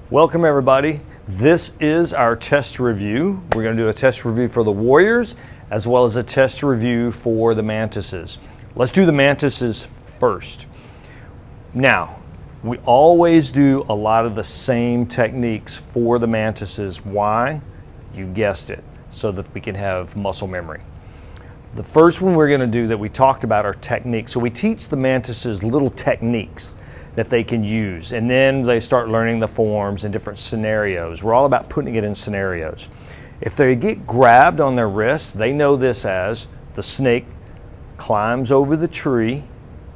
Welcome everybody. This is our test review. We're going to do a test review for the Warriors as well as a test review for the Mantises. Let's do the Mantises first. Now, we always do a lot of the same techniques for the Mantises. Why? You guessed it, so that we can have muscle memory. The first one we're going to do that we talked about are techniques. So we teach the Mantises little techniques that they can use, and then they start learning the forms and different scenarios. We're all about putting it in scenarios. If they get grabbed on their wrist, they know this as the snake climbs over the tree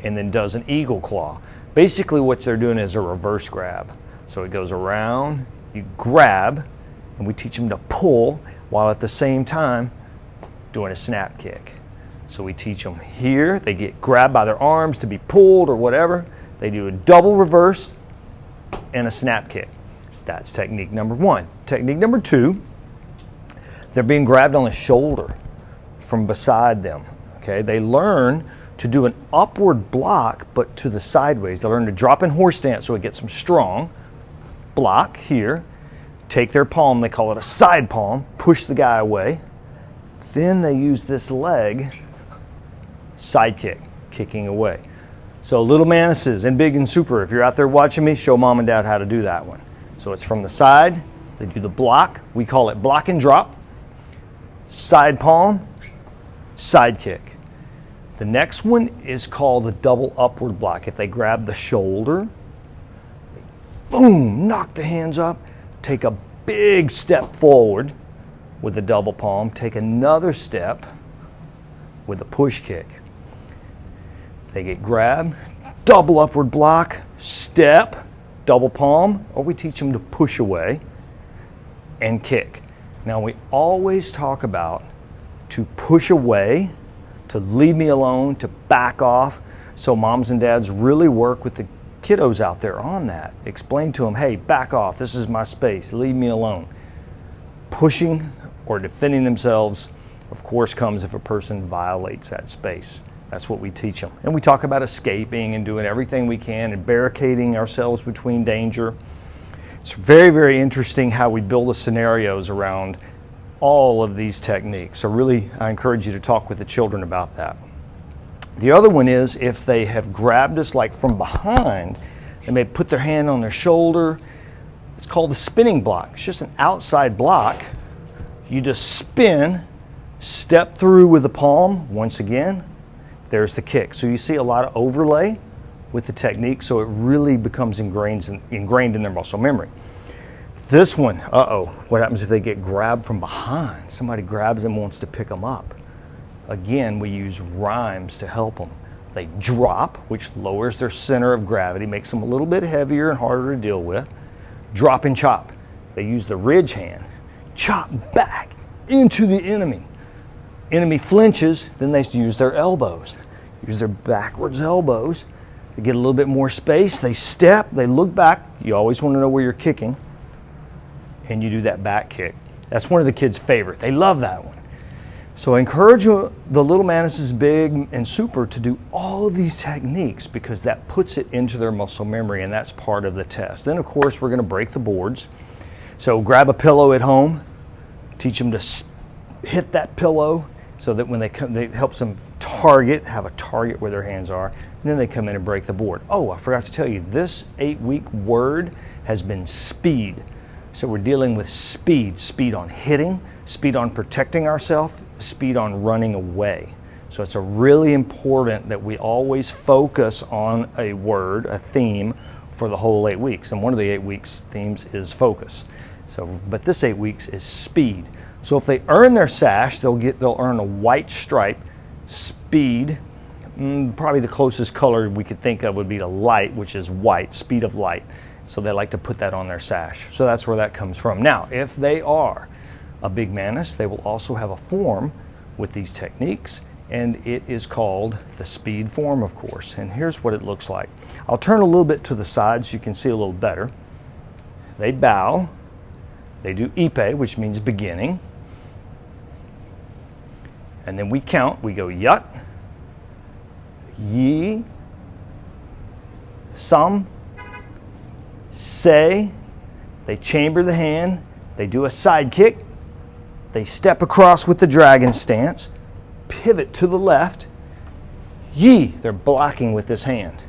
and then does an eagle claw. Basically what they're doing is a reverse grab. So it goes around, you grab, and we teach them to pull while at the same time doing a snap kick. So we teach them here, they get grabbed by their arms to be pulled or whatever. They do a double reverse and a snap kick. That's technique number one. Technique number two, they're being grabbed on the shoulder from beside them. Okay, they learn to do an upward block but to the sideways. They learn to drop in horse stance so it gets them strong. Block here, take their palm, they call it a side palm, push the guy away. Then they use this leg, side kick, kicking away. So little Mantises and big and super, if you're out there watching me, show mom and dad how to do that one. So it's from the side, they do the block, we call it block and drop, side palm, side kick. The next one is called the double upward block. If they grab the shoulder, boom, knock the hands up, take a big step forward with the double palm, take another step with a push kick. They get grabbed, double upward block, step, double palm, or we teach them to push away and kick. Now we always talk about to push away, to leave me alone, to back off. So moms and dads really work with the kiddos out there on that. Explain to them, hey, back off, this is my space, leave me alone. Pushing or defending themselves, of course, comes if a person violates that space. That's what we teach them. And we talk about escaping and doing everything we can and barricading ourselves between danger. It's very, very interesting how we build the scenarios around all of these techniques. So really, I encourage you to talk with the children about that. The other one is if they have grabbed us like from behind, they may put their hand on their shoulder. It's called the spinning block. It's just an outside block. You just spin, step through with the palm once again. There's the kick. So you see a lot of overlay with the technique, so it really becomes ingrained in their muscle memory. This one, what happens if they get grabbed from behind? Somebody grabs them and wants to pick them up. Again, we use rhymes to help them. They drop, which lowers their center of gravity, makes them a little bit heavier and harder to deal with. Drop and chop. They use the ridge hand. Chop back into the enemy. Enemy flinches, then they use their elbows. Use their backwards elbows. They get a little bit more space. They step, they look back. You always want to know where you're kicking. And you do that back kick. That's one of the kids' favorite. They love that one. So I encourage the little Mantises, big and super, to do all of these techniques because that puts it into their muscle memory, and that's part of the test. Then, of course, we're going to break the boards. So grab a pillow at home. Teach them to hit that pillow so that when they come, it helps them have a target where their hands are. And then they come in and break the board. Oh, I forgot to tell you, this 8-week word has been speed. So we're dealing with speed. Speed on hitting, speed on protecting ourselves, speed on running away. So it's really important that we always focus on a word, a theme, for the whole 8 weeks. And one of the 8 weeks themes is focus. But this 8 weeks is speed. So if they earn their sash, they'll earn a white stripe. Speed, probably the closest color we could think of would be the light, which is white, speed of light. So they like to put that on their sash. So that's where that comes from. Now, if they are a big Mantis, they will also have a form with these techniques, and it is called the speed form, of course. And here's what it looks like. I'll turn a little bit to the side so you can see a little better. They bow. They do ipe, which means beginning. And then we count. We go yut, yi, sam, say. They chamber the hand, they do a side kick, they step across with the dragon stance, pivot to the left, yee, they're blocking with this hand.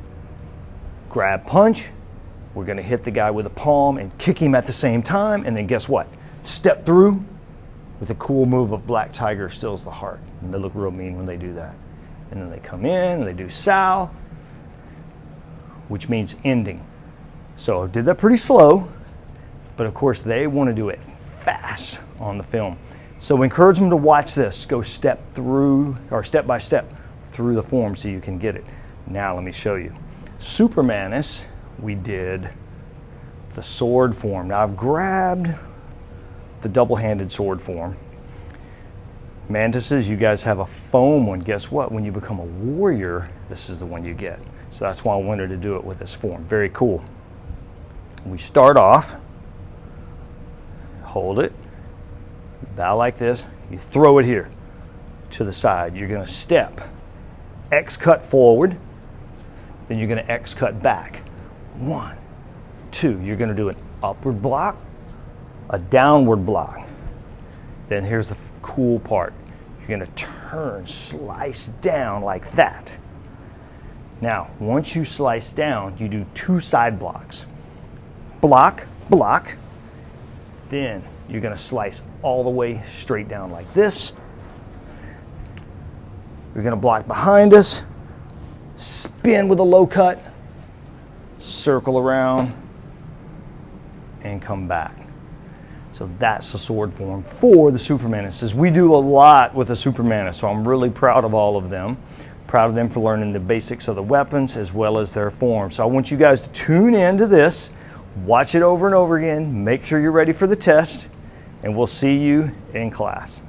Grab punch, we're going to hit the guy with a palm and kick him at the same time, and then guess what? Step through with a cool move of Black Tiger Stills the Heart. And they look real mean when they do that. And then they come in and they do Sal, which means ending. So I did that pretty slow, but of course they want to do it fast on the film. So we encourage them to watch this. Go step by step through the form so you can get it. Now let me show you. Super Mantis, we did the sword form. Now I've grabbed the double-handed sword form. Mantises, you guys have a foam one. Guess what? When you become a warrior, this is the one you get. So that's why I wanted to do it with this form. Very cool. We start off, hold it, bow like this, you throw it here to the side. You're going to step, X cut forward, then you're going to X cut back. 1, 2. You're going to do an upward block, a downward block. Then here's the cool part. You're going to turn, slice down like that. Now, once you slice down, you do 2 side blocks. Block, block. Then you're going to slice all the way straight down like this. You're going to block behind us, spin with a low cut, circle around, and come back. So that's the sword form for the Super Mantises. We do a lot with the Super Mantis, so I'm really proud of all of them. Proud of them for learning the basics of the weapons as well as their forms. So I want you guys to tune in to this, watch it over and over again, make sure you're ready for the test, and we'll see you in class.